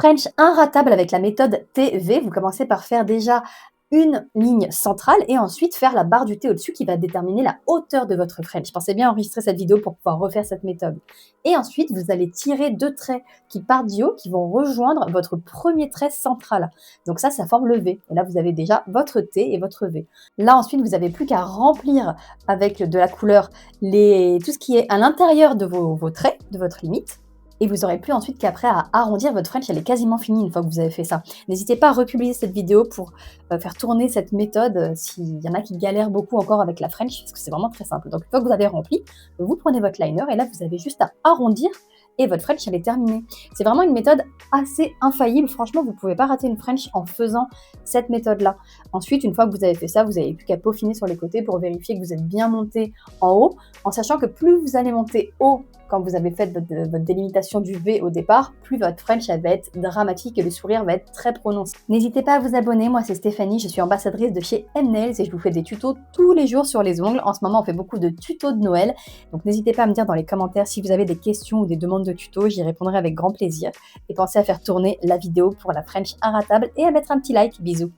French inratable avec la méthode TV, vous commencez par faire déjà une ligne centrale et ensuite faire la barre du T au-dessus qui va déterminer la hauteur de votre French. Pensez bien enregistrer cette vidéo pour pouvoir refaire cette méthode. Et ensuite, vous allez tirer 2 traits qui partent du haut, qui vont rejoindre votre premier trait central. Donc ça forme le V. Et là, vous avez déjà votre T et votre V. Là, ensuite, vous n'avez plus qu'à remplir avec de la couleur tout ce qui est à l'intérieur de vos traits, de votre limite. Et vous n'aurez plus ensuite qu'après à arrondir votre French, elle est quasiment finie une fois que vous avez fait ça. N'hésitez pas à republier cette vidéo pour faire tourner cette méthode s'il y en a qui galèrent beaucoup encore avec la French, parce que c'est vraiment très simple. Donc une fois que vous avez rempli, vous prenez votre liner et là vous avez juste à arrondir et votre French elle est terminée. C'est vraiment une méthode assez infaillible, franchement vous ne pouvez pas rater une French en faisant cette méthode-là. Ensuite, une fois que vous avez fait ça, vous n'avez plus qu'à peaufiner sur les côtés pour vérifier que vous êtes bien monté en haut, en sachant que plus vous allez monter haut quand vous avez fait votre délimitation du V au départ, plus votre French elle va être dramatique et le sourire va être très prononcé. N'hésitez pas à vous abonner, moi c'est Stéphanie, je suis ambassadrice de chez M-Nails et je vous fais des tutos tous les jours sur les ongles. En ce moment on fait beaucoup de tutos de Noël, donc n'hésitez pas à me dire dans les commentaires si vous avez des questions ou des demandes de tutos, j'y répondrai avec grand plaisir. Et pensez à faire tourner la vidéo pour la French inratable et à mettre un petit like, bisous.